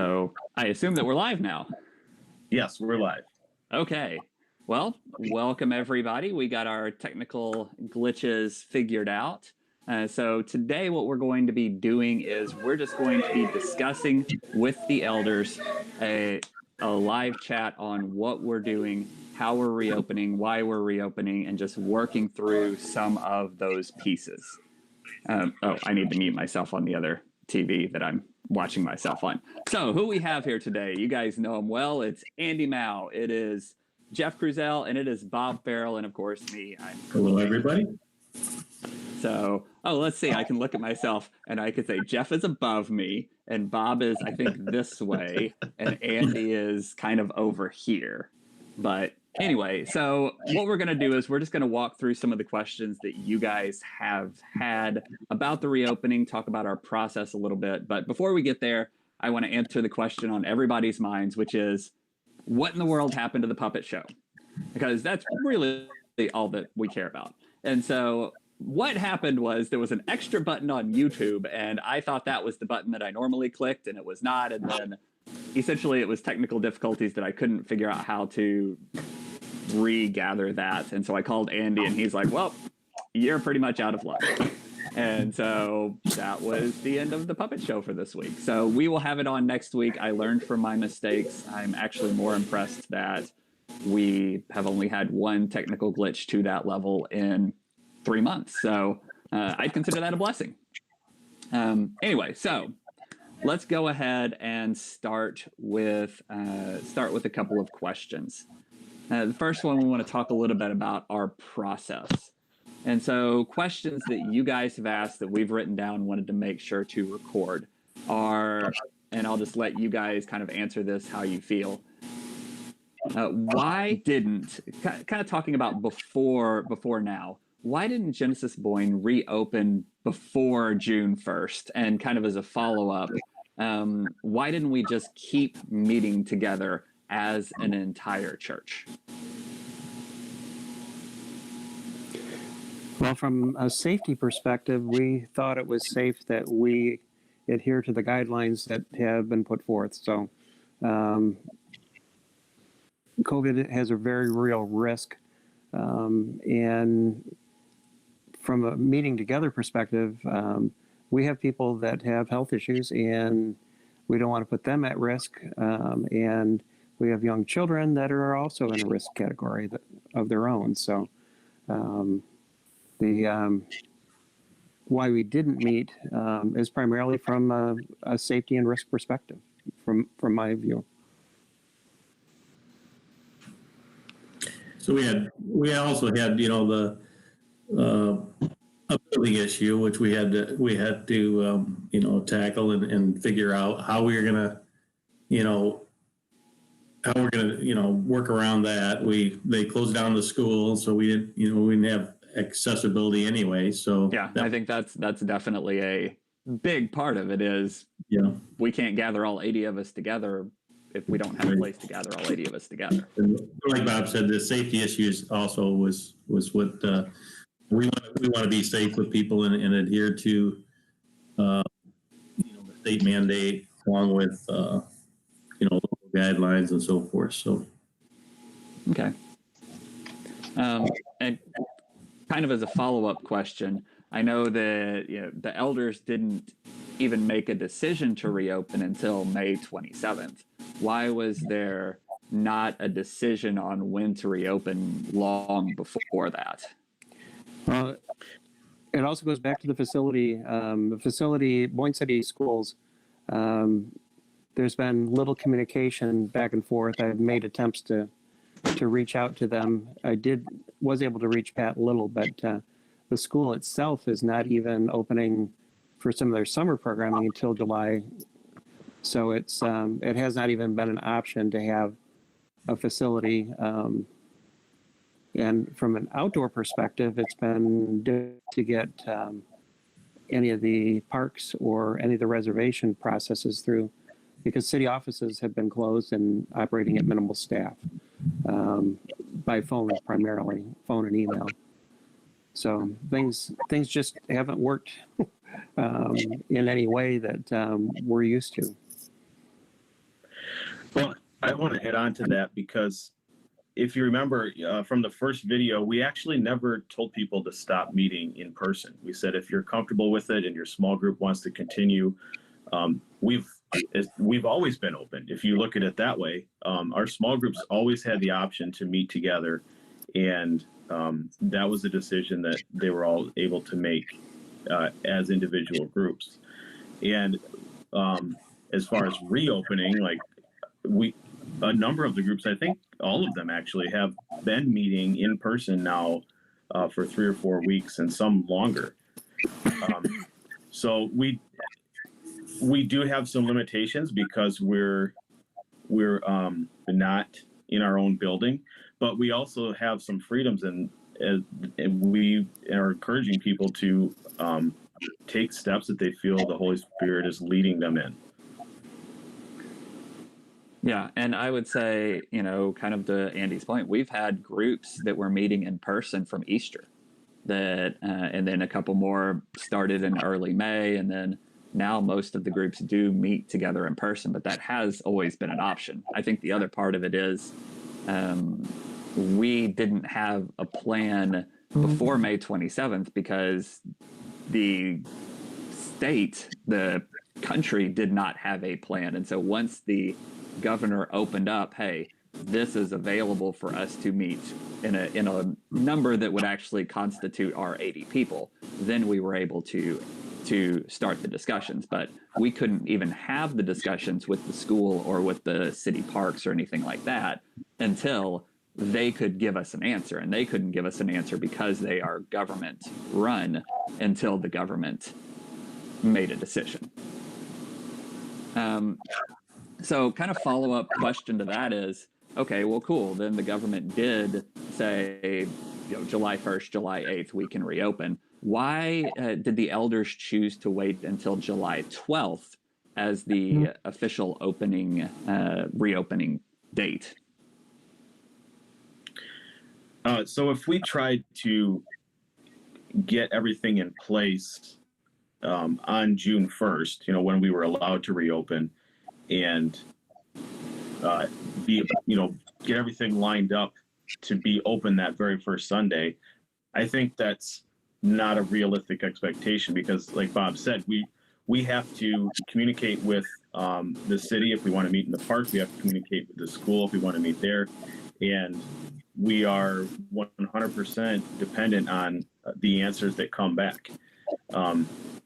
So I assume that we're live now. Yes, we're live. Okay. Well, welcome everybody. We got our technical glitches figured out. So today what we're going to be doing is we're just going to be discussing with the elders a live chat on what we're doing, how we're reopening, why we're reopening, and just working through some of those pieces. I need to mute myself on the other TV that I'm watching myself on. So who we have here today, you guys know him well. It's Andy Mao, it is Jeff Cruzel, and it is Bob Farrell, and of course me. Hello, everybody. So, let's see. I can look at myself and I could say Jeff is above me, and Bob is, I think, this way, and Andy is kind of over here. But anyway, so what we're going to do is we're just going to walk through some of the questions that you guys have had about the reopening, talk about our process a little bit. But before we get there, I want to answer the question on everybody's minds, which is, what in the world happened to the puppet show? Because that's really all that we care about. And so what happened was there was an extra button on YouTube, and I thought that was the button that I normally clicked, and it was not. And then essentially it was technical difficulties that I couldn't figure out how to regather that. And so I called Andy, and he's like, well, you're pretty much out of luck. And so that was the end of the puppet show for this week. So we will have it on next week. I learned from my mistakes. I'm actually more impressed that we have only had one technical glitch to that level in 3 months. So I'd consider that a blessing. Anyway, so let's go ahead and start with a couple of questions. The first one, we want to talk a little bit about our process. And so questions that you guys have asked that we've written down, wanted to make sure to record are, and I'll just let you guys kind of answer this how you feel. Why didn't, kind of talking about before now, why didn't Genesis Boyne reopen before June 1st? And kind of as a follow-up, why didn't we just keep meeting together as an entire church? Well, from a safety perspective, we thought it was safe that we adhere to the guidelines that have been put forth. So COVID has a very real risk. And from a meeting together perspective, we have people that have health issues, and we don't want to put them at risk. And we have young children that are also in a risk category of their own. So why we didn't meet is primarily from a safety and risk perspective, from my view. So we also had the a building issue, which we had to tackle and figure out how we were gonna work around that. They closed down the school, so we didn't have accessibility anyway. So yeah, I think that's definitely a big part of it. Is we can't gather all 80 of us together if we don't have a place to gather all 80 of us together. And like Bob said, the safety issues also was what we want to be safe with people and adhere to the state mandate along with local guidelines and so forth. So okay, and kind of as a follow-up question, I know that the elders didn't even make a decision to reopen until May 27th. Why was there not a decision on when to reopen long before that? It also goes back to the facility. The facility, Boyne City Schools, there's been little communication back and forth. I've made attempts to reach out to them. I was able to reach Pat Little, but the school itself is not even opening for some of their summer programming until July. So it has not even been an option to have a facility. And from an outdoor perspective, it's been difficult to get any of the parks or any of the reservation processes through, because city offices have been closed and operating at minimal staff by phone primarily, phone and email. So things just haven't worked in any way that we're used to. Well, I want to hit on to that because if you remember from the first video, we actually never told people to stop meeting in person. We said if you're comfortable with it and your small group wants to continue, we've always been open. If you look at it that way, our small groups always had the option to meet together, and that was a decision that they were all able to make as individual groups. And as far as reopening, like a number of the groups, I think all of them actually have been meeting in person now for 3 or 4 weeks, and some longer. So we do have some limitations because we're not in our own building, but we also have some freedoms, and we are encouraging people to take steps that they feel the Holy Spirit is leading them in. Yeah, and I would say, kind of to Andy's point, we've had groups that were meeting in person from Easter, and then a couple more started in early May, and then now most of the groups do meet together in person, but that has always been an option. I think the other part of it is we didn't have a plan before May 27th because the country did not have a plan. And so once the governor opened up, hey, this is available for us to meet in a number that would actually constitute our 80 people, then we were able to start the discussions. But we couldn't even have the discussions with the school or with the city parks or anything like that until they could give us an answer. And they couldn't give us an answer because they are government run until the government made a decision. So kind of follow-up question to that is, okay, well, cool. Then the government did say, July 1st, July 8th, we can reopen. Why did the elders choose to wait until July 12th as the official reopening date? So if we tried to get everything in place on June 1st, when we were allowed to reopen, and get everything lined up to be open that very first Sunday, I think that's not a realistic expectation because, like Bob said, we have to communicate with the city if we want to meet in the park. We have to communicate with the school if we want to meet there, and we are 100% dependent on the answers that come back.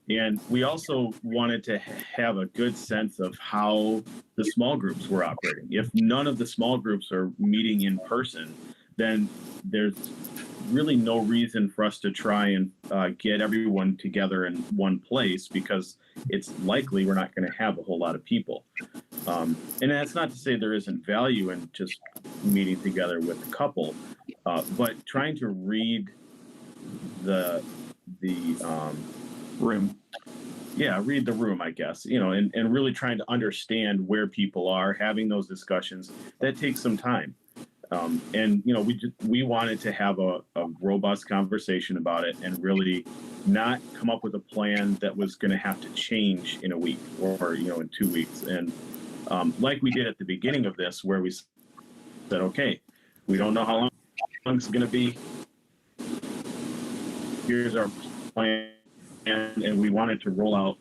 And we also wanted to have a good sense of how the small groups were operating. If none of the small groups are meeting in person, then there's really no reason for us to try and get everyone together in one place because it's likely we're not going to have a whole lot of people. And that's not to say there isn't value in just meeting together with a couple, but trying to read the room. Yeah, read the room, I guess, and really trying to understand where people are, having those discussions. That takes some time. And we wanted to have a robust conversation about it and really not come up with a plan that was going to have to change in a week or in 2 weeks. And like we did at the beginning of this, where we said, okay, we don't know how long it's going to be. Here's our plan. And we wanted to roll out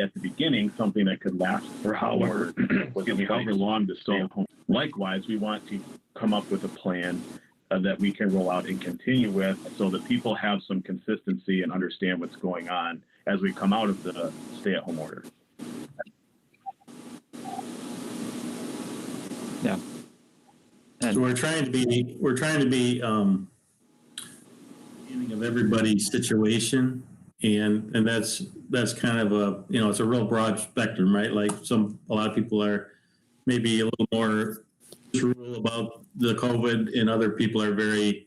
at the beginning something that could last for however long to stay at home. Likewise, we want to come up with a plan that we can roll out and continue with so that people have some consistency and understand what's going on as we come out of the stay-at-home order. Yeah. And So we're trying to be understanding of everybody's situation. And that's kind of it's a real broad spectrum, right? Like a lot of people are maybe a little more rural about the COVID, and other people are very,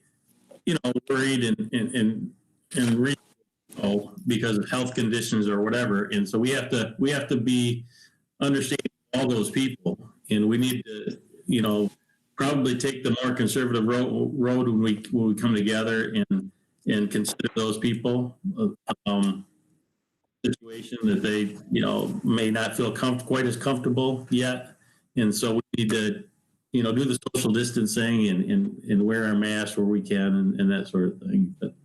worried and because of health conditions or whatever. And so we have to be understanding all those people, and we need to, probably take the more conservative road when we come together and consider those people situation that they may not feel quite as comfortable yet, and so we need to, do the social distancing and wear our masks where we can and that sort of thing. But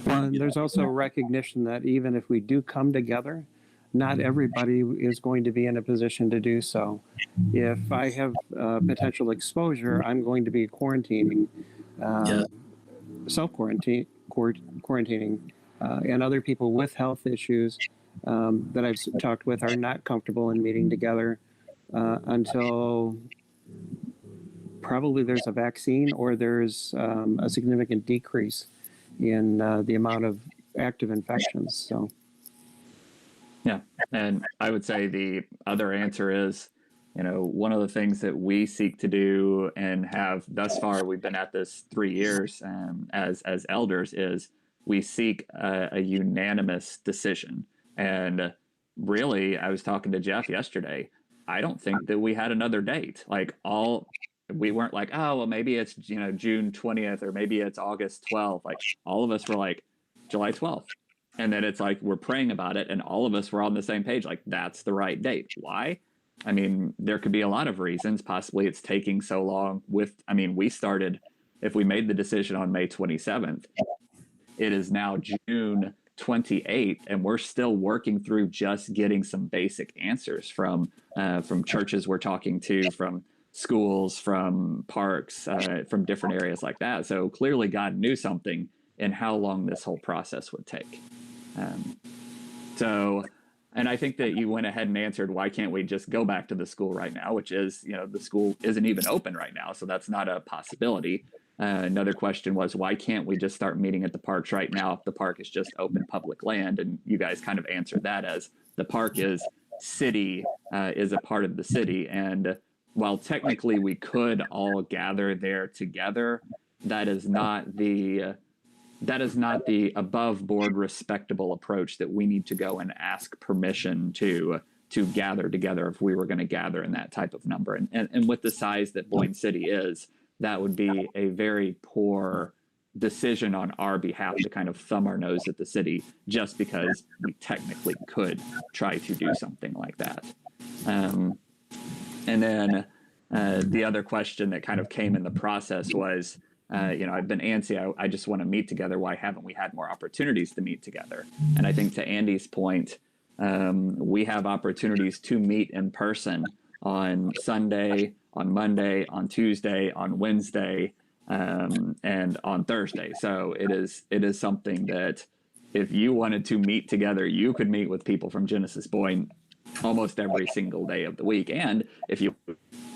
Well, and there's also recognition that even if we do come together, not everybody is going to be in a position to do so. If I have potential exposure, I'm going to be quarantining, yeah, quarantining, and other people with health issues that I've talked with are not comfortable in meeting together until probably there's a vaccine or there's a significant decrease in the amount of active infections. So, Yeah. And I would say the other answer is, one of the things that we seek to do and have thus far, we've been at this 3 years as elders, is we seek a unanimous decision. And really, I was talking to Jeff yesterday. I don't think that we had another date. We weren't like, oh, well, maybe it's, June 20th or maybe it's August 12th. Like all of us were like July 12th. And then it's like, we're praying about it. And all of us were on the same page. Like that's the right date. Why? I mean, there could be a lot of reasons. Possibly it's taking so long we started, if we made the decision on May 27th, it is now June 28th, and we're still working through just getting some basic answers from churches we're talking to, from schools, from parks, from different areas like that. So clearly God knew something in how long this whole process would take. And I think that you went ahead and answered, why can't we just go back to the school right now, which is, the school isn't even open right now. So that's not a possibility. Another question was, why can't we just start meeting at the parks right now if the park is just open public land? And you guys kind of answered that as the park is city, is a part of the city. And while technically we could all gather there together, that is not the above board respectable approach that we need to go and ask permission to gather together if we were going to gather in that type of number. And with the size that Boyne City is, that would be a very poor decision on our behalf to kind of thumb our nose at the city just because we technically could try to do something like that. And then the other question that kind of came in the process was, I've been antsy. I just want to meet together. Why haven't we had more opportunities to meet together? And I think to Andy's point, we have opportunities to meet in person on Sunday, on Monday, on Tuesday, on Wednesday, and on Thursday. So it is something that if you wanted to meet together, you could meet with people from Genesis Boyne almost every single day of the week. And if you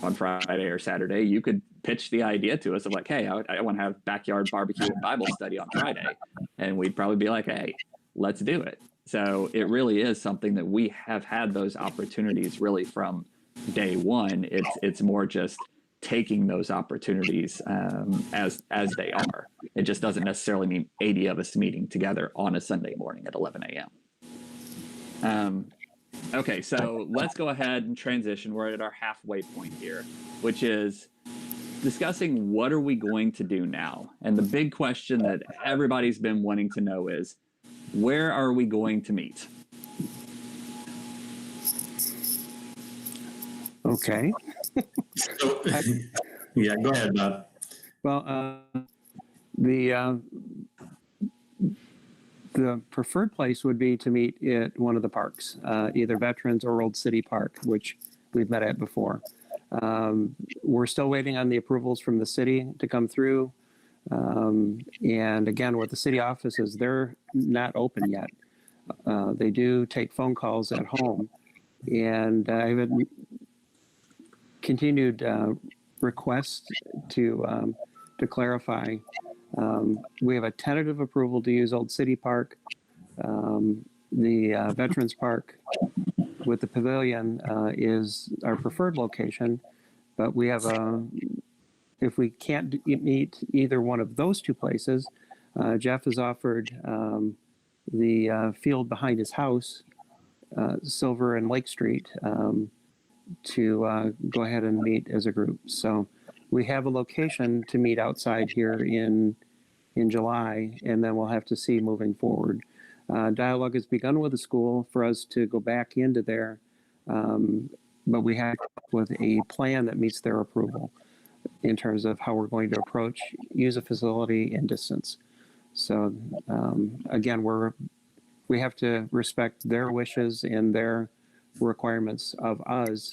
on Friday or Saturday, you could pitch the idea to us of like, hey, I want to have backyard barbecue and Bible study on Friday. And we'd probably be like, hey, let's do it. So it really is something that we have had those opportunities really from day one. It's more just taking those opportunities as they are. It just doesn't necessarily mean 80 of us meeting together on a Sunday morning at 11 a.m. Okay, so let's go ahead and transition. We're at our halfway point here, which is discussing what are we going to do now? And the big question that everybody's been wanting to know is, where are we going to meet? okay. So, yeah, go ahead, Bob. Well, the preferred place would be to meet at one of the parks, either Veterans or Old City Park, which we've met at before. We're still waiting on the approvals from the city to come through. And again, with the city offices, they're not open yet. They do take phone calls at home. And I have a continued request to clarify. We have a tentative approval to use Old City Park. The Veterans Park with the pavilion is our preferred location, but we have if we can't meet either one of those two places, Jeff has offered the field behind his house, Silver and Lake Street, to go ahead and meet as a group. So we have a location to meet outside here in July, and then we'll have to see moving forward. Dialogue has begun with the school for us to go back into there but we have to come up with a plan that meets their approval in terms of how we're going to approach, use a facility and distance. So again, we have to respect their wishes and their requirements of us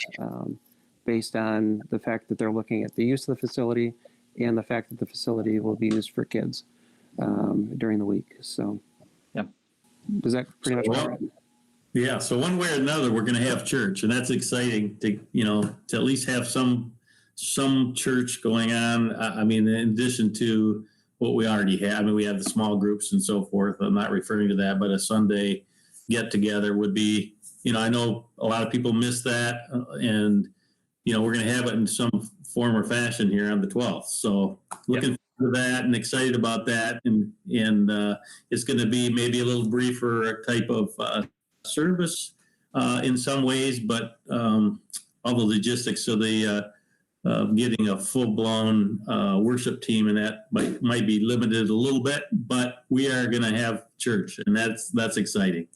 based on the fact that they're looking at the use of the facility and the fact that the facility will be used for kids during the week. So, yeah. Does that pretty much cover it? Yeah. So one way or another, we're going to have church, and that's exciting to at least have some church going on. I mean, in addition to what we already have. I mean, we have the small groups and so forth. I'm not referring to that, but a Sunday get together would be, I know a lot of people miss that, and we're going to have it in some form or fashion here on the 12th. So looking forward to that and excited about that. And it's going to be maybe a little briefer type of service in some ways, but all the logistics of the getting a full-blown worship team, and that might be limited a little bit, but we are going to have church, and that's exciting.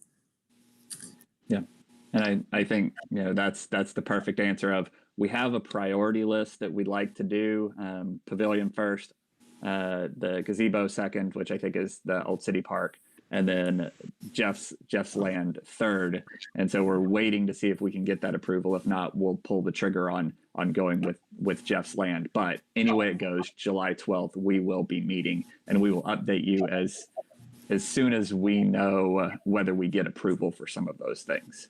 Yeah, and I think that's the perfect answer. Of we have a priority list that we'd like to do. Pavilion first, the gazebo second, which I think is the Old City Park, and then Jeff's land third. And so we're waiting to see if we can get that approval. If not, we'll pull the trigger on going with Jeff's land. But anyway it goes, July 12th, we will be meeting, and we will update you as soon as we know whether we get approval for some of those things.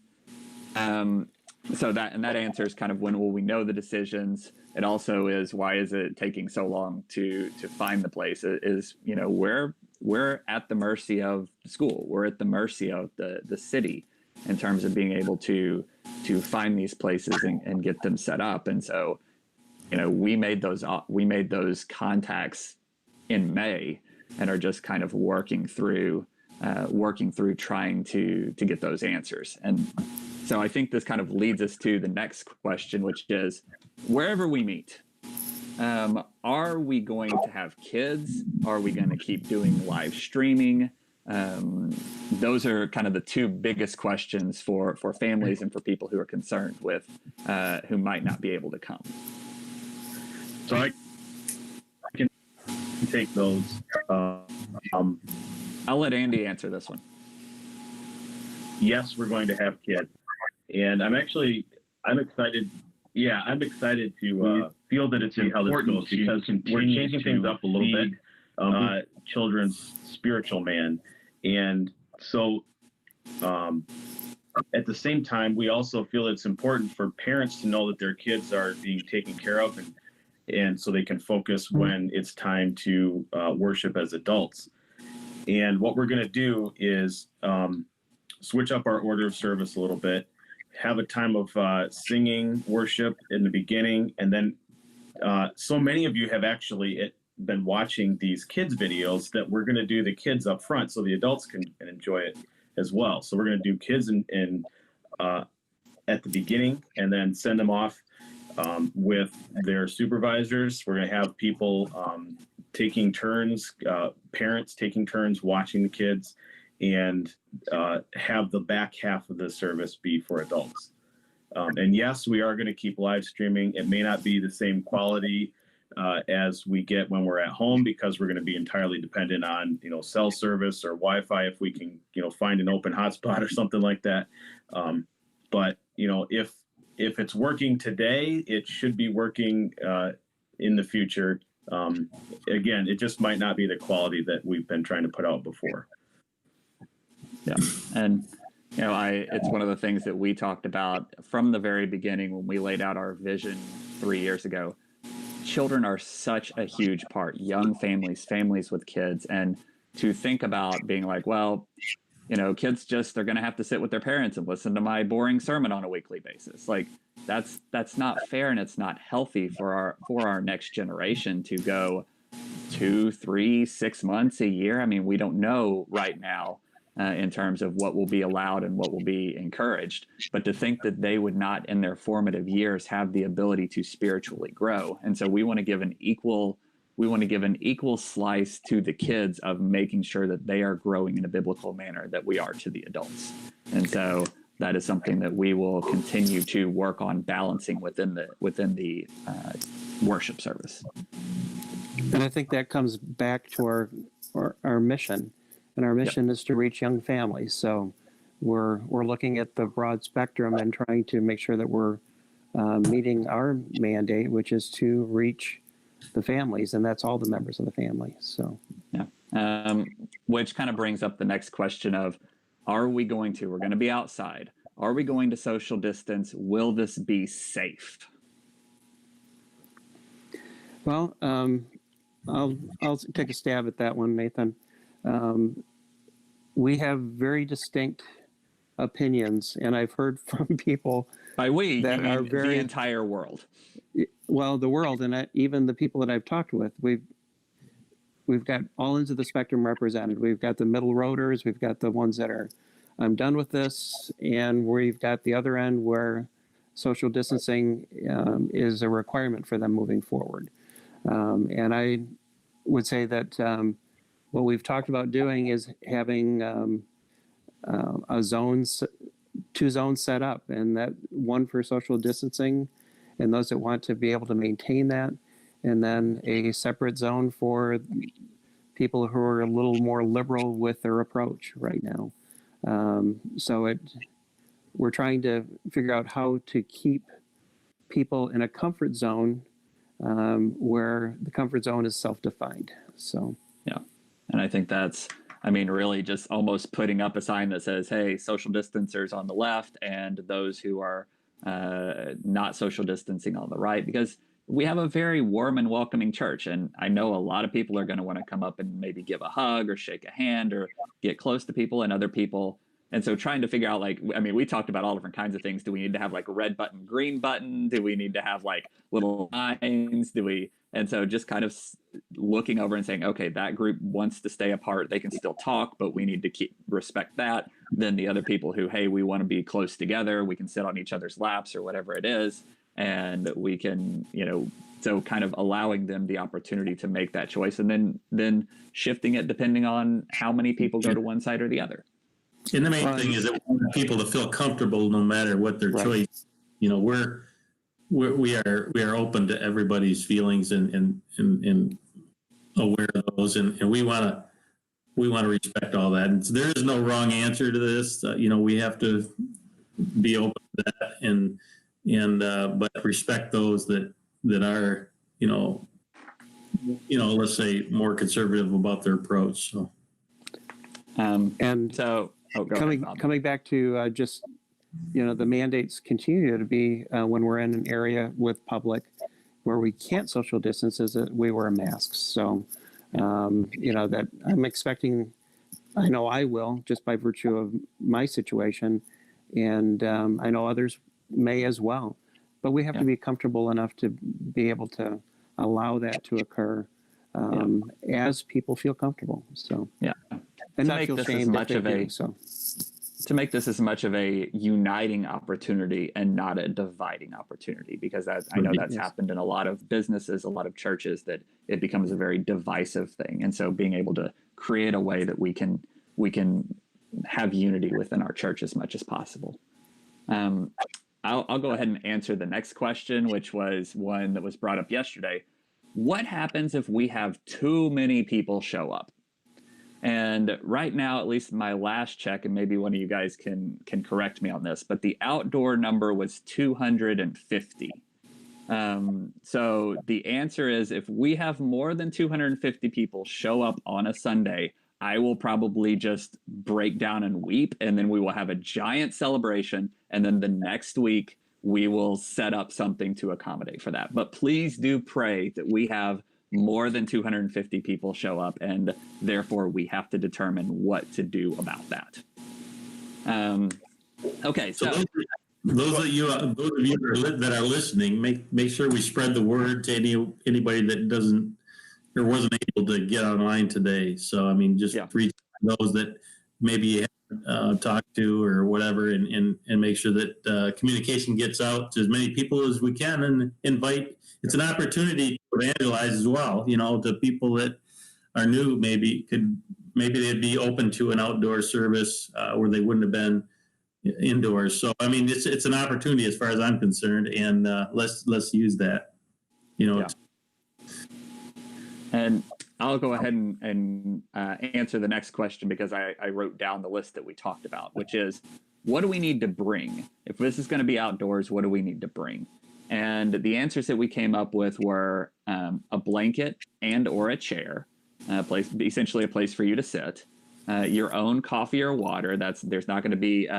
So that answers kind of when will we know the decisions. It also is, why is it taking so long to find the place? Is we're at the mercy of the school. We're at the mercy of the city in terms of being able to find these places and get them set up. And so, we made those contacts in May and are just kind of working through trying to get those answers. And so I think this kind of leads us to the next question, which is, wherever we meet, are we going to have kids? Are we going to keep doing live streaming? Those are kind of the two biggest questions for families and for people who are concerned with, who might not be able to come. So I can take those. I'll let Andy answer this one. Yes, we're going to have kids, and I'm excited. Yeah, I'm excited to feel that it's important because we're changing things up a little bit. Children's spiritual man, and so at the same time, we also feel it's important for parents to know that their kids are being taken care of, and so they can focus when it's time to worship as adults. And what we're going to do is switch up our order of service a little bit, have a time of singing, worship in the beginning, and then so many of you have actually been watching these kids videos that we're going to do the kids up front so the adults can enjoy it as well. So we're going to do kids at the beginning and then send them off with their supervisors. We're going to have people taking turns, parents taking turns watching the kids, and have the back half of the service be for adults. And yes, we are going to keep live streaming. It may not be the same quality as we get when we're at home, because we're going to be entirely dependent on cell service or Wi-Fi if we can find an open hotspot or something like that. But if it's working today, it should be working in the future. Again, it just might not be the quality that we've been trying to put out before. Yeah. And, it's one of the things that we talked about from the very beginning when we laid out our vision 3 years ago. Children are such a huge part, young families with kids. And to think about being like, well, kids they're going to have to sit with their parents and listen to my boring sermon on a weekly basis. Like that's not fair. And it's not healthy for our next generation to go 2, 3, 6 months, a year. I mean, we don't know right now in terms of what will be allowed and what will be encouraged, but to think that they would not in their formative years have the ability to spiritually grow. And so we want to give an equal slice to the kids of making sure that they are growing in a biblical manner that we are to the adults. And so that is something that we will continue to work on balancing within the worship service. And I think that comes back to our mission, and our mission is to reach young families. So we're looking at the broad spectrum and trying to make sure that we're meeting our mandate, which is to reach the families, and that's all the members of the family. So which kind of brings up the next question of, we're going to be outside. Are we going to social distance? Will this be safe? Well, I'll take a stab at that one, Nathan. We have very distinct opinions, and I've heard from people by we that you are mean very the entire world. Well, the world, and even the people that I've talked with, we've got all ends of the spectrum represented. We've got the middle roaders, we've got the ones that are, I'm done with this, and we've got the other end where social distancing is a requirement for them moving forward. And I would say that what we've talked about doing is having two zones set up, and that one for social distancing and those that want to be able to maintain that, and then a separate zone for people who are a little more liberal with their approach right now. We're trying to figure out how to keep people in a comfort zone where the comfort zone is self-defined. So yeah, and I think that's, really just almost putting up a sign that says, hey, social distancers on the left and those who are not social distancing on the right, because we have a very warm and welcoming church. And I know a lot of people are going to want to come up and maybe give a hug or shake a hand or get close to people, and other people. And so trying to figure out, we talked about all different kinds of things. Do we need to have like a red button, green button? Do we need to have like little lines? And so just kind of looking over and saying, okay, that group wants to stay apart. They can still talk, but we need to respect that. Then the other people who, hey, we want to be close together. We can sit on each other's laps or whatever it is. And we can, so kind of allowing them the opportunity to make that choice, and then shifting it depending on how many people go to one side or the other. And the main thing is that we want people to feel comfortable no matter what their choice. We are open to everybody's feelings and aware of those, and we want to respect all that. And so there is no wrong answer to this. We have to be open to that but respect those that are let's say more conservative about their approach. So coming back to just the mandates continue to be when we're in an area with public where we can't social distance, is that we wear masks. So that I'm expecting, I know I will, just by virtue of my situation, and I know others may as well, but we have to be comfortable enough to be able to allow that to occur as people feel comfortable. So and not feel shame to make this as much of a uniting opportunity and not a dividing opportunity, because I know that's happened in a lot of businesses, a lot of churches, that it becomes a very divisive thing. And so being able to create a way that we can have unity within our church as much as possible. I'll go ahead and answer the next question, which was one that was brought up yesterday. What happens if we have too many people show up? And right now, at least my last check, and maybe one of you guys can correct me on this, but the outdoor number was 250. So the answer is, if we have more than 250 people show up on a Sunday, I will probably just break down and weep, and then we will have a giant celebration. And then the next week, we will set up something to accommodate for that. But please do pray that we have more than 250 people show up, and therefore we have to determine what to do about that. Okay, so those of you that are listening, make sure we spread the word to anybody that doesn't or wasn't able to get online today. So just reach those that maybe you haven't talked to or whatever, and make sure that communication gets out to as many people as we can, and invite. It's an opportunity to evangelize as well, to people that are new. Maybe they'd be open to an outdoor service where they wouldn't have been indoors. So I mean, it's an opportunity as far as I'm concerned, and let's use that. You know, Yeah. And I'll go ahead and answer the next question, because I wrote down the list that we talked about, which is, what do we need to bring? If this is going to be outdoors, what do we need to bring? And the answers that we came up with were a blanket and or a chair, essentially a place for you to sit, your own coffee or water. There's not going to be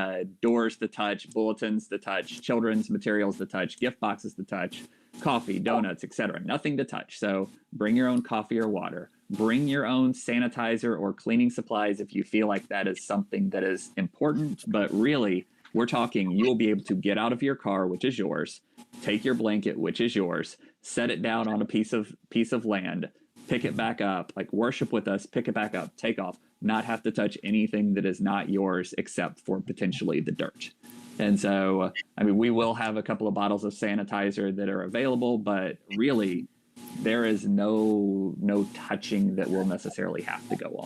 doors to touch, bulletins to touch, children's materials to touch, gift boxes to touch, coffee, donuts, etc. Nothing to touch. So bring your own coffee or water. Bring your own sanitizer or cleaning supplies if you feel like that is something that is important. But really, we're talking you will be able to get out of your car, which is yours, take your blanket, which is yours, set it down on a piece of land, pick it back up, like worship with us, pick it back up, take off, not have to touch anything that is not yours except for potentially the dirt. And so, I mean, we will have a couple of bottles of sanitizer that are available, but really there is no touching that will necessarily have to go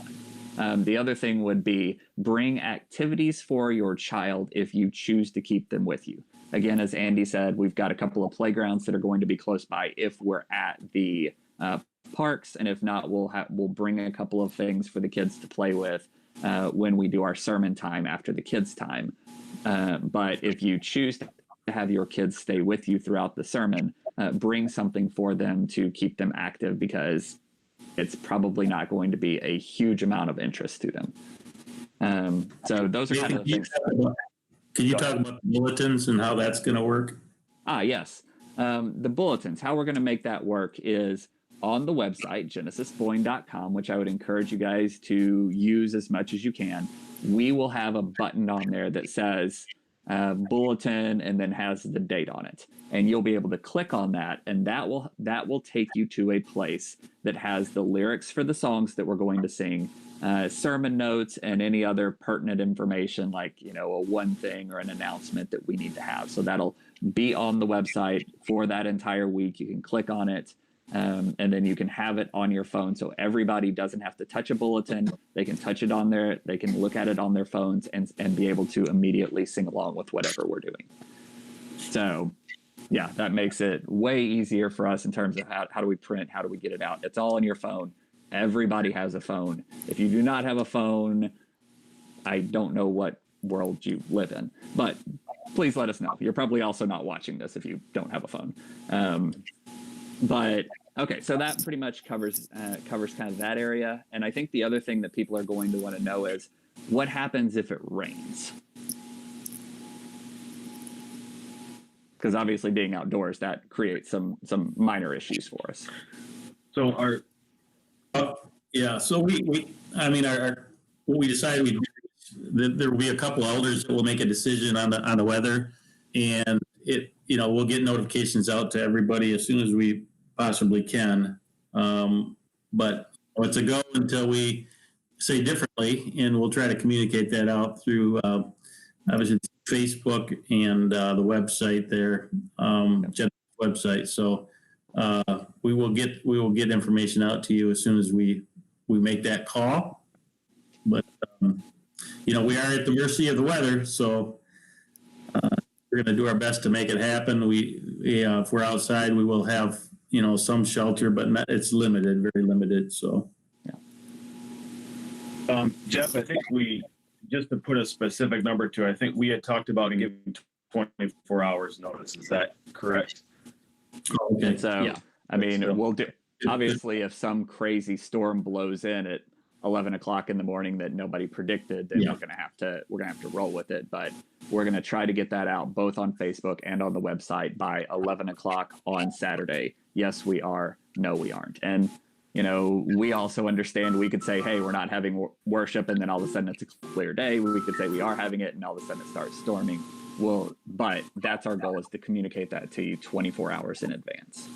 on. The other thing would be bring activities for your child if you choose to keep them with you. Again, as Andy said, we've got a couple of playgrounds that are going to be close by if we're at the parks, and if not, we'll bring a couple of things for the kids to play with when we do our sermon time after the kids' time. But if you choose to have your kids stay with you throughout the sermon, bring something for them to keep them active, because it's probably not going to be a huge amount of interest to them. So those are kind of the things. Can you talk about the bulletins and how that's going to work? Yes. The bulletins, how we're going to make that work is on the website, genesisboyne.com, which I would encourage you guys to use as much as you can. We will have a button on there that says bulletin and then has the date on it. And you'll be able to click on that, and that will take you to a place that has the lyrics for the songs that we're going to sing, sermon notes, and any other pertinent information, like, a one thing or an announcement that we need to have. So that'll be on the website for that entire week. You can click on it, and then you can have it on your phone. So everybody doesn't have to touch a bulletin. They can touch it on they can look at it on their phones and be able to immediately sing along with whatever we're doing. So yeah, that makes it way easier for us in terms of how do we print, how do we get it out. It's all on your phone. Everybody has a phone. If you do not have a phone, I don't know what world you live in, but please let us know. You're probably also not watching this if you don't have a phone. But okay, so that pretty much covers kind of that area. And I think the other thing that people are going to want to know is what happens if it rains? Because obviously being outdoors, that creates some minor issues for us. So So what we decided there will be a couple elders that will make a decision on the weather, and we'll get notifications out to everybody as soon as we possibly can. But it's a go until we say differently, and we'll try to communicate that out through obviously Facebook and the website there, Genesis website. So we will get information out to you as soon as we make that call. But we are at the mercy of the weather, so we're going to do our best to make it happen. If we're outside, we will have some shelter, but it's limited, very limited. So Jeff, I think just to put a specific number to it, I think we had talked about giving 24 hours notice. Is that correct? Okay. So yeah, I mean, we'll do. Obviously, if some crazy storm blows in at 11 o'clock in the morning that nobody predicted, then we're gonna have to roll with it. But we're gonna try to get that out both on Facebook and on the website by 11 o'clock on Saturday. Yes, we are. No, we aren't. And we also understand we could say, hey, we're not having worship, and then all of a sudden it's a clear day. We could say we are having it, and all of a sudden it starts storming. But that's our goal, is to communicate that to you 24 hours in advance.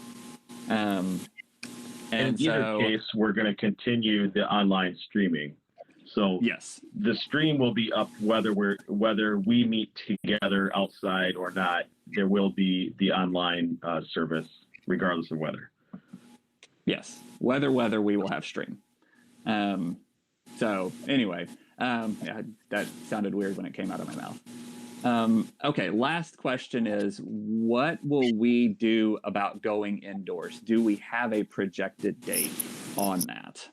And in either case, we're going to continue the online streaming. So yes, the stream will be up whether we meet together outside or not. There will be the online service regardless of weather. Yes, weather, we will have stream. So anyway, that sounded weird when it came out of my mouth. Okay, last question is, what will we do about going indoors? Do we have a projected date on that?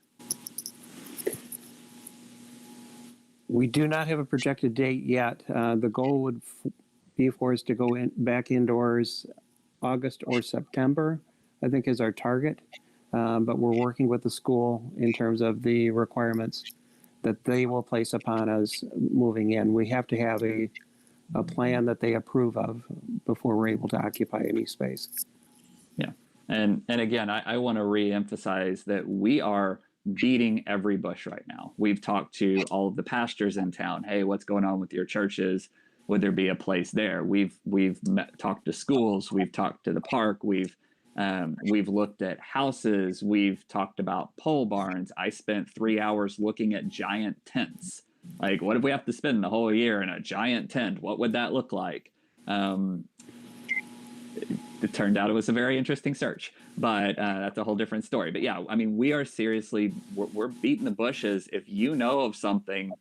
We do not have a projected date yet. The goal would be for us to go back indoors August or September, I think is our target. But we're working with the school in terms of the requirements that they will place upon us moving in. We have to have a plan that they approve of before we're able to occupy any space. Yeah. And again, I want to reemphasize that we are beating every bush right now. We've talked to all of the pastors in town. Hey, what's going on with your churches? Would there be a place there? We've talked to schools. We've talked to the park. We've looked at houses. We've talked about pole barns. I spent 3 hours looking at giant tents. Like, what if we have to spend the whole year in a giant tent? What would that look like? It turned out it was a very interesting search, but that's a whole different story. But yeah, I mean, we are seriously, we're beating the bushes. If you know of something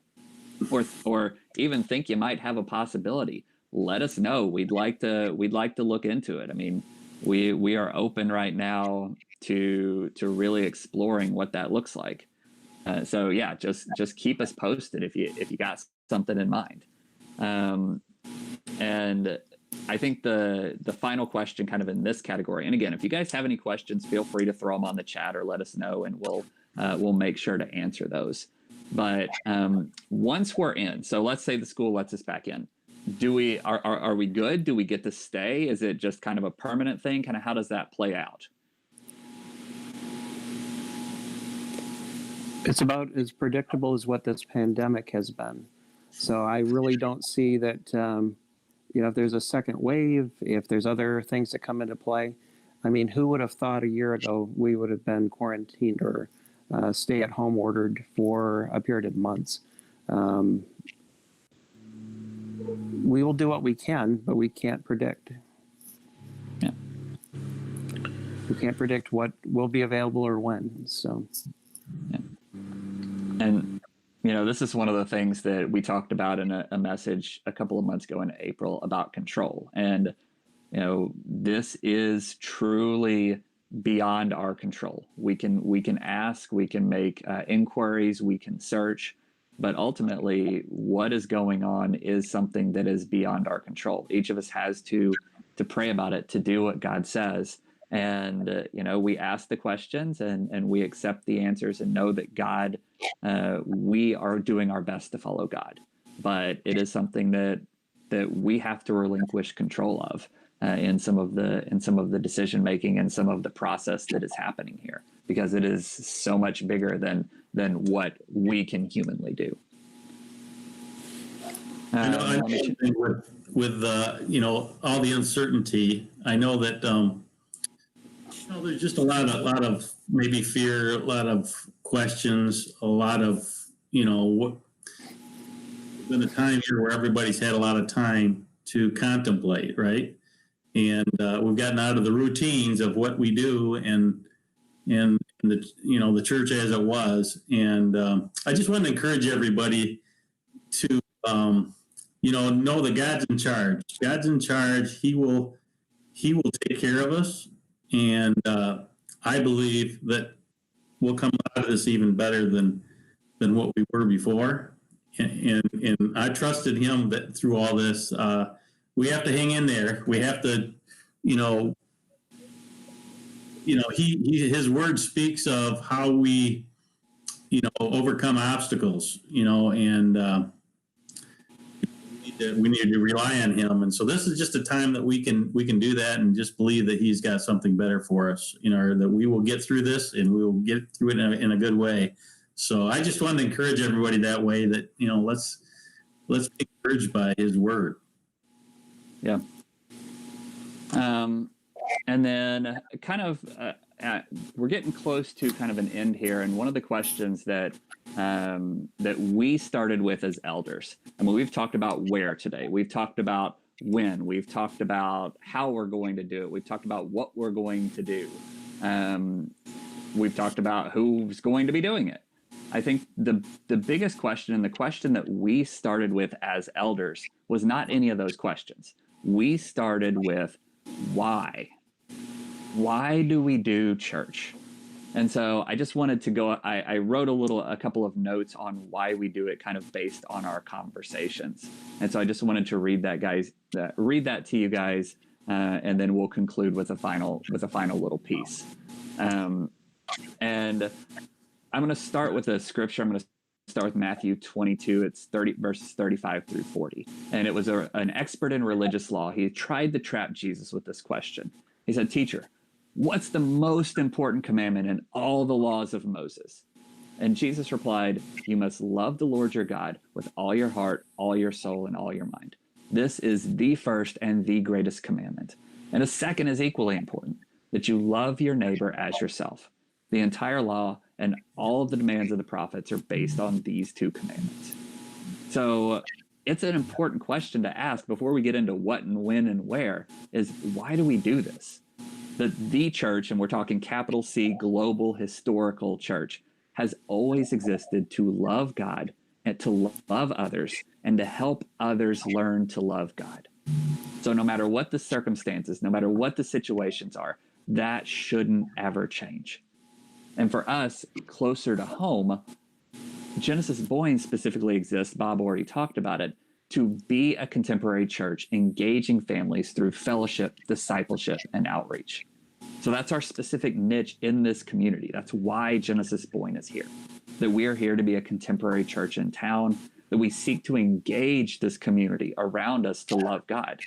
or even think you might have a possibility, let us know. We'd like to look into it. I mean, we are open right now to really exploring what that looks like. So yeah, just keep us posted if you got something in mind. And I think the final question kind of in this category, and again, if you guys have any questions, feel free to throw them on the chat or let us know, and we'll make sure to answer those. But once we're in, so let's say the school lets us back in, are we good? Do we get to stay? Is it just kind of a permanent thing? Kind of how does that play out? It's about as predictable as what this pandemic has been. So I really don't see that, if there's a second wave, if there's other things that come into play. I mean, who would have thought a year ago we would have been quarantined or stay at home ordered for a period of months? We will do what we can, but we can't predict. Yeah. We can't predict what will be available or when. So. Yeah. And, this is one of the things that we talked about in a message a couple of months ago in April about control. And, this is truly beyond our control. We can ask, we can make inquiries, we can search, but ultimately what is going on is something that is beyond our control. Each of us has to pray about it, to do what God says. And, we ask the questions and we accept the answers and know that God, we are doing our best to follow God. But it is something that we have to relinquish control of in some of the decision making and some of the process that is happening here, because it is so much bigger than what we can humanly do. With all the uncertainty, I know that there's just a lot of maybe fear, a lot of questions, a lot of what been a time here where everybody's had a lot of time to contemplate, right? And we've gotten out of the routines of what we do and the church as it was. And I just want to encourage everybody to know that God's in charge. God's in charge. He will take care of us. And I believe that we'll come out of this even better than what we were before. And I trusted him that through all this, we have to hang in there. We have to, his word speaks of how we, overcome obstacles, and we need to rely on him. And so this is just a time that we can do that and just believe that he's got something better for us, that we will get through this and we will get through it in a good way. So I just wanted to encourage everybody that way, that, let's be encouraged by his word. Yeah. And then kind of, we're getting close to kind of an end here. And one of the questions that we started with as elders, I mean, we've talked about where today, we've talked about when, we've talked about how we're going to do it. We've talked about what we're going to do. We've talked about who's going to be doing it. I think the biggest question, and the question that we started with as elders, was not any of those questions. We started with why. Why do we do church? And so I just wanted to go, I wrote a couple of notes on why we do it, kind of based on our conversations. And so I just wanted to read that to you guys, and then we'll conclude with a final little piece. And I'm going to start with a scripture. I'm going to start with Matthew 22. It's verses 35 through 40. And it was an expert in religious law. He tried to trap Jesus with this question. He said, "Teacher, what's the most important commandment in all the laws of Moses?" And Jesus replied, "You must love the Lord your God with all your heart, all your soul, and all your mind. This is the first and the greatest commandment. And a second is equally important, that you love your neighbor as yourself. The entire law and all of the demands of the prophets are based on these two commandments." So it's an important question to ask before we get into what and when and where, is why do we do this? The church, and we're talking capital C, global historical church, has always existed to love God and to love others and to help others learn to love God. So no matter what the circumstances, no matter what the situations are, that shouldn't ever change. And for us, closer to home, Genesis Boyne specifically exists, Bob already talked about it, to be a contemporary church engaging families through fellowship, discipleship, and outreach. So that's our specific niche in this community. That's why Genesis Boyne is here, that we are here to be a contemporary church in town, that we seek to engage this community around us to love God.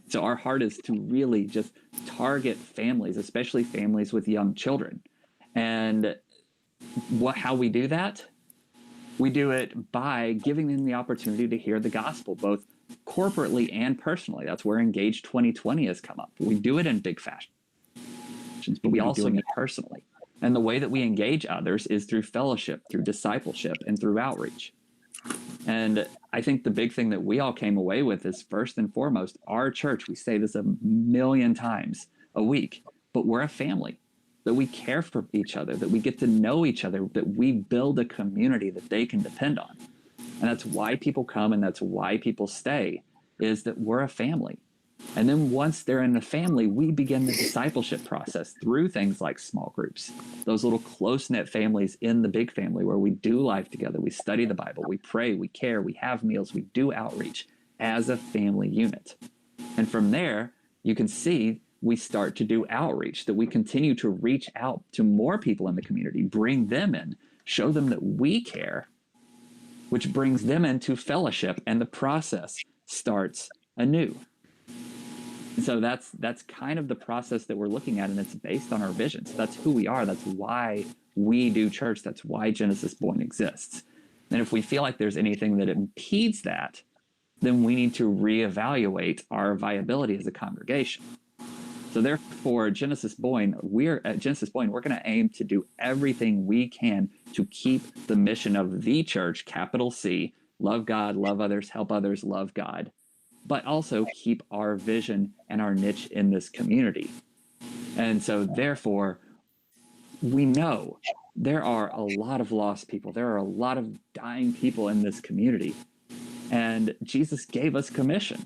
So our heart is to really just target families, especially families with young children. And how we do that? We do it by giving them the opportunity to hear the gospel, both corporately and personally. That's where Engage 2020 has come up. We do it in big fashion, but we also meet personally. And the way that we engage others is through fellowship, through discipleship, and through outreach. And I think the big thing that we all came away with is, first and foremost, our church, we say this 1,000,000 times a week, but we're a family, that we care for each other, that we get to know each other, that we build a community that they can depend on. And that's why people come, and that's why people stay, is that we're a family. And then once they're in the family, we begin the discipleship process through things like small groups, those little close-knit families in the big family where we do life together, we study the Bible, we pray, we care, we have meals, we do outreach as a family unit. And from there, you can see we start to do outreach, that we continue to reach out to more people in the community, bring them in, show them that we care, which brings them into fellowship, and the process starts anew. So that's kind of the process that we're looking at, and it's based on our vision. So that's who we are. That's why we do church. That's why Genesis Boyne exists. And if we feel like there's anything that impedes that, then we need to reevaluate our viability as a congregation. So therefore, Genesis Boyne, we're going to aim to do everything we can to keep the mission of the church, capital C, love God, love others, help others, love God, but also keep our vision and our niche in this community. And so therefore, we know there are a lot of lost people. There are a lot of dying people in this community. And Jesus gave us commission.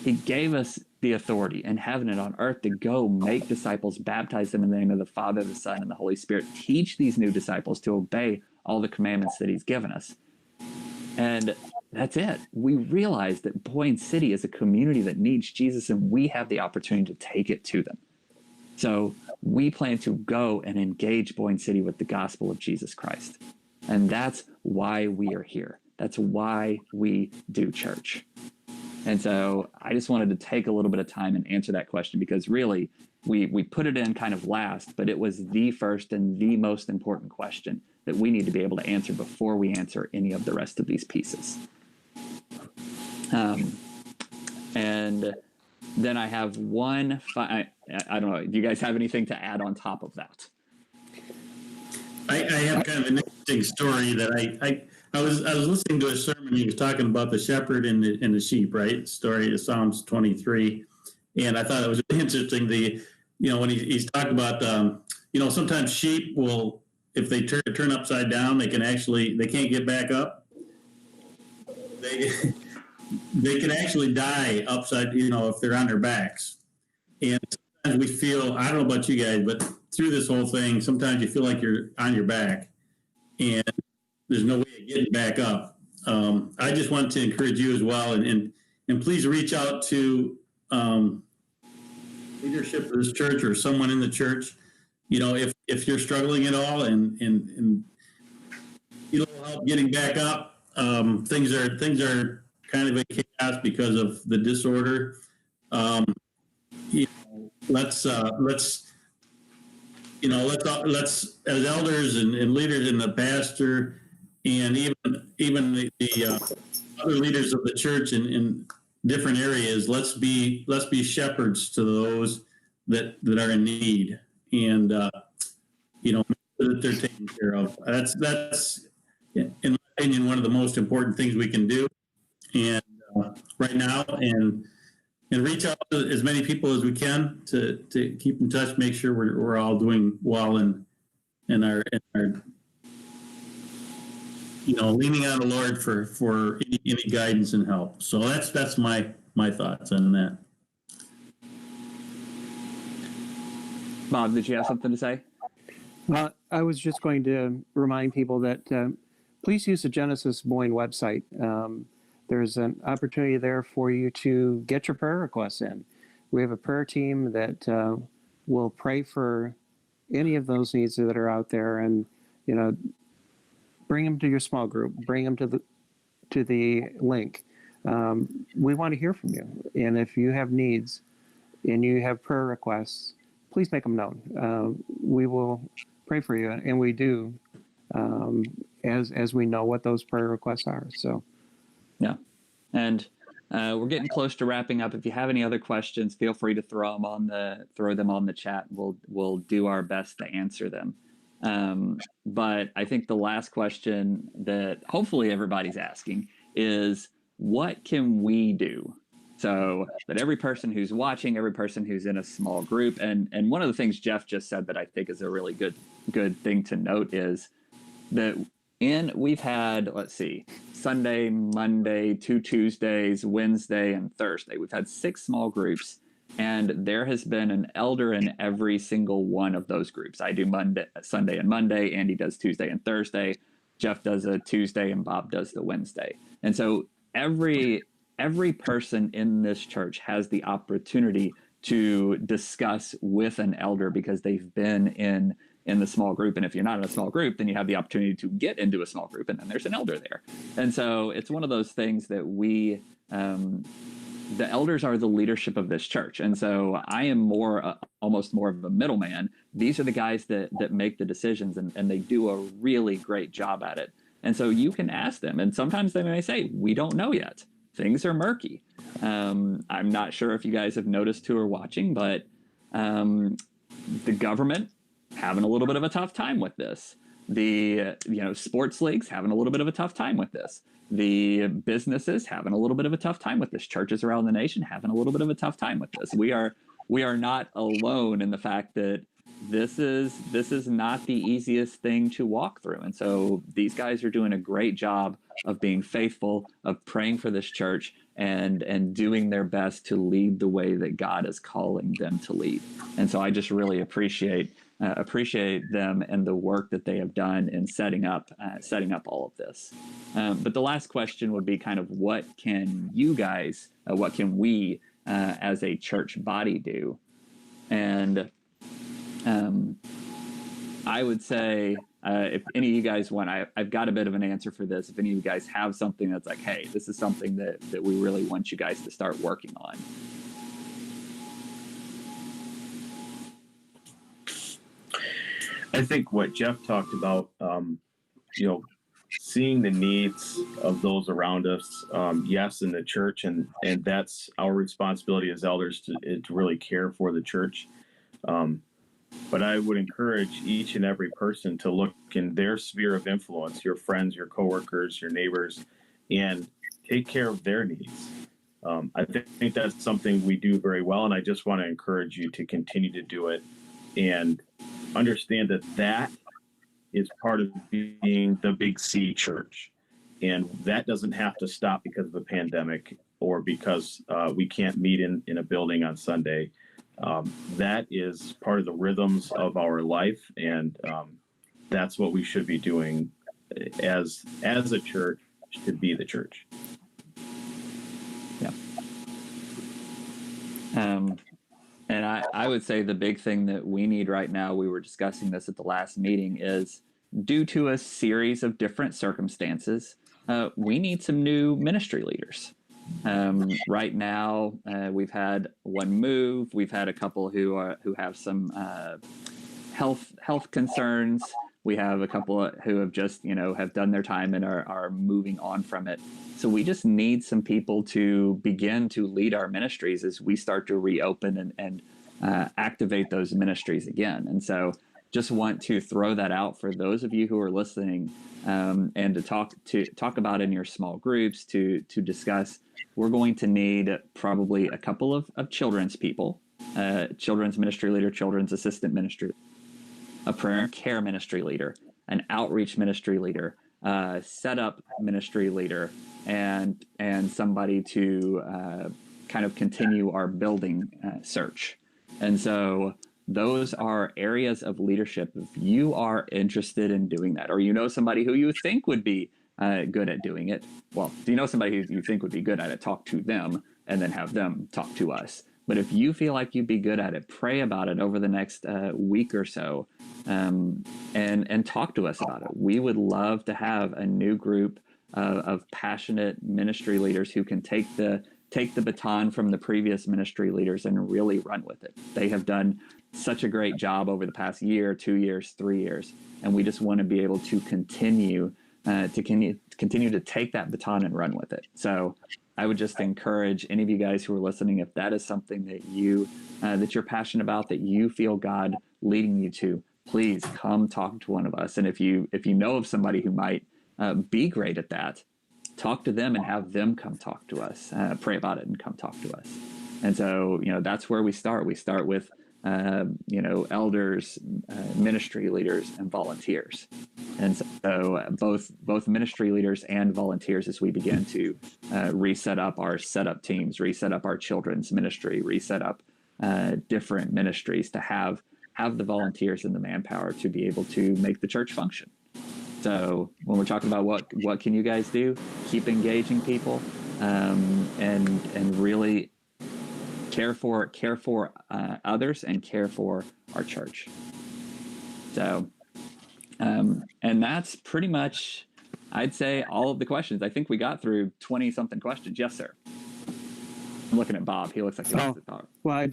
He gave us the authority in heaven and on earth to go make disciples, baptize them in the name of the Father, the Son, and the Holy Spirit. Teach these new disciples to obey all the commandments that he's given us. And that's it. We realize that Boyne City is a community that needs Jesus, and we have the opportunity to take it to them. So we plan to go and engage Boyne City with the gospel of Jesus Christ. And that's why we are here. That's why we do church. And so I just wanted to take a little bit of time and answer that question, because really we put it in kind of last, but it was the first and the most important question that we need to be able to answer before we answer any of the rest of these pieces. And then I have one, I don't know, do you guys have anything to add on top of that? I have kind of an interesting story that I was listening to a sermon. He was talking about the shepherd and the sheep, right? Story of Psalms 23. And I thought it was really interesting. When he's talking about, sometimes sheep will if they turn upside down, they can't get back up. They can actually die upside, if they're on their backs. And sometimes we feel, I don't know about you guys, but through this whole thing, sometimes you feel like you're on your back and there's no way of getting back up. I just want to encourage you as well, and please reach out to leadership of this church or someone in the church. If you're struggling at all and you need help getting back up, things are kind of a chaos because of the disorder. Let's as elders and leaders in the pastor and even the other leaders of the church in different areas, let's be shepherds to those that are in need, and make sure that they're taken care of. That's in my opinion one of the most important things we can do, and right now, and reach out to as many people as we can to keep in touch, make sure we're all doing well and our leaning on the Lord for any guidance and help. So that's my thoughts on that. Bob, did you have something to say? I was just going to remind people that please use the Genesis Boyne website. There's an opportunity there for you to get your prayer requests in. We have a prayer team that will pray for any of those needs that are out there, and bring them to your small group, bring them to the link. We want to hear from you, and if you have needs and you have prayer requests, please make them known. We will pray for you, and we do, as we know what those prayer requests are. So. Yeah. And we're getting close to wrapping up. If you have any other questions, feel free to throw them on the chat. We'll do our best to answer them. But I think the last question that hopefully everybody's asking is, what can we do? So that every person who's watching, every person who's in a small group, and one of the things Jeff just said that I think is a really good thing to note is that we've had, let's see, Sunday, Monday, 2 Tuesdays, Wednesday, and Thursday. We've had 6 small groups, and there has been an elder in every single one of those groups. I do Sunday and Monday. Andy does Tuesday and Thursday. Jeff does a Tuesday, and Bob does the Wednesday. And so every person in this church has the opportunity to discuss with an elder because they've been in the small group. And if you're not in a small group, then you have the opportunity to get into a small group, and then there's an elder there. And so it's one of those things that the elders are the leadership of this church. And so I am almost more of a middleman. These are the guys that make the decisions, and they do a really great job at it. And so you can ask them, and sometimes they may say, we don't know yet. Things are murky. I'm not sure if you guys have noticed who are watching, but the government having a little bit of a tough time with this. The sports leagues having a little bit of a tough time with this. The businesses having a little bit of a tough time with this. Churches around the nation having a little bit of a tough time with this. We are not alone in the fact that this is not the easiest thing to walk through. And so these guys are doing a great job of being faithful, of praying for this church, and doing their best to lead the way that God is calling them to lead. And so I just really appreciate them and the work that they have done in setting up all of this. But the last question would be kind of, what can we as a church body do? And I would say, if any of you guys want, I've got a bit of an answer for this. If any of you guys have something that's like, hey, this is something that we really want you guys to start working on. I think what Jeff talked about, seeing the needs of those around us, yes, in the church, and that's our responsibility as elders to really care for the church. But I would encourage each and every person to look in their sphere of influence, your friends, your coworkers, your neighbors, and take care of their needs. I think that's something we do very well, and I just want to encourage you to continue to do it and understand that is part of being the Big C church. And that doesn't have to stop because of the pandemic or because we can't meet in a building on Sunday. That is part of the rhythms of our life, and that's what we should be doing as a church to be the church. Yeah. And I would say the big thing that we need right now, we were discussing this at the last meeting, is due to a series of different circumstances, we need some new ministry leaders. Right now, we've had one move. We've had a couple who have some health concerns. We have a couple who have just have done their time and are moving on from it. So we just need some people to begin to lead our ministries as we start to reopen and activate those ministries again. And so just want to throw that out for those of you who are listening, and to talk about in your small groups, to discuss. We're going to need probably a couple of children's people, children's ministry leader, children's assistant ministry, a prayer and care ministry leader, an outreach ministry leader, setup ministry leader, and somebody to kind of continue our building search. And so those are areas of leadership. If you are interested in doing that, or somebody who you think would be good at doing it, well, if you know somebody who you think would be good at it, talk to them and then have them talk to us. But if you feel like you'd be good at it, pray about it over the next week or so, and talk to us about it. We would love to have a new group of passionate ministry leaders who can take the baton from the previous ministry leaders and really run with it. They have done such a great job over the past year, 2 years, 3 years, and we just want to be able to continue to take that baton and run with it. So I would just encourage any of you guys who are listening, if that is something that you're passionate about, that you feel God leading you to, please come talk to one of us. And if you know of somebody who might be great at that, talk to them and have them come talk to us, pray about it and come talk to us. And so, that's where we start. We start with, elders, ministry leaders, and volunteers. And so both ministry leaders and volunteers, as we begin to reset up our setup teams, reset up our children's ministry, reset up different ministries, to have the volunteers and the manpower to be able to make the church function. So when we're talking about what can you guys do, keep engaging people, and really care for others and care for our church. So, and that's pretty much, I'd say, all of the questions. I think we got through 20 something questions. Yes, sir. I'm looking at Bob. He looks like he wants to talk. Well,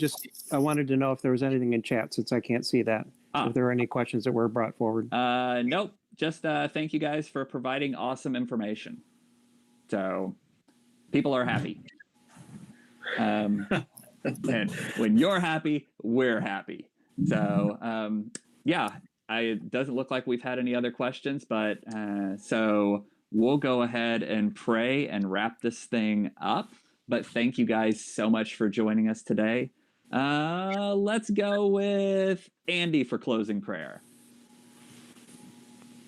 I wanted to know if there was anything in chat, since I can't see that. If there are any questions that were brought forward. Nope. Just thank you guys for providing awesome information. So people are happy. And when you're happy, we're happy. So it doesn't look like we've had any other questions, but so we'll go ahead and pray and wrap this thing up. But thank you guys so much for joining us today. Let's go with Andy for closing prayer.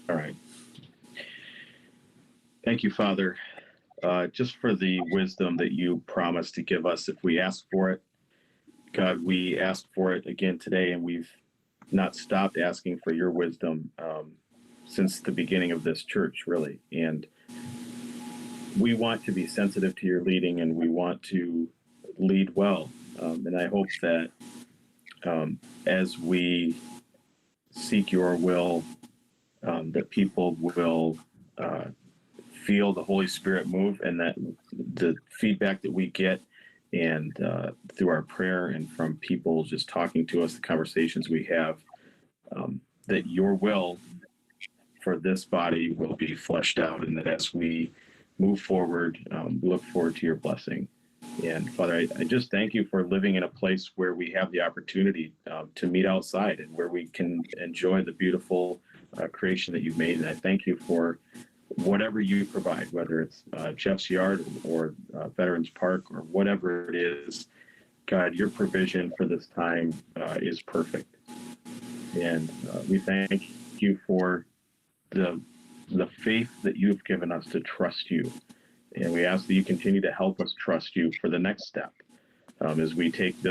All right. Thank you, Father, just for the wisdom that you promised to give us if we ask for it. God, we asked for it again today, and we've not stopped asking for your wisdom since the beginning of this church, really. And we want to be sensitive to your leading, and we want to lead well. And I hope that as we seek your will, that people will feel the Holy Spirit move, and that the feedback that we get and through our prayer and from people just talking to us, the conversations we have, that your will for this body will be fleshed out, and that as we move forward, we look forward to your blessing. And Father, I just thank you for living in a place where we have the opportunity to meet outside, and where we can enjoy the beautiful creation that you've made. And I thank you for whatever you provide, whether it's Jeff's Yard or Veterans Park or whatever it is. God, your provision for this time is perfect. And we thank you for the faith that you've given us to trust you. And we ask that you continue to help us trust you for the next step as we take this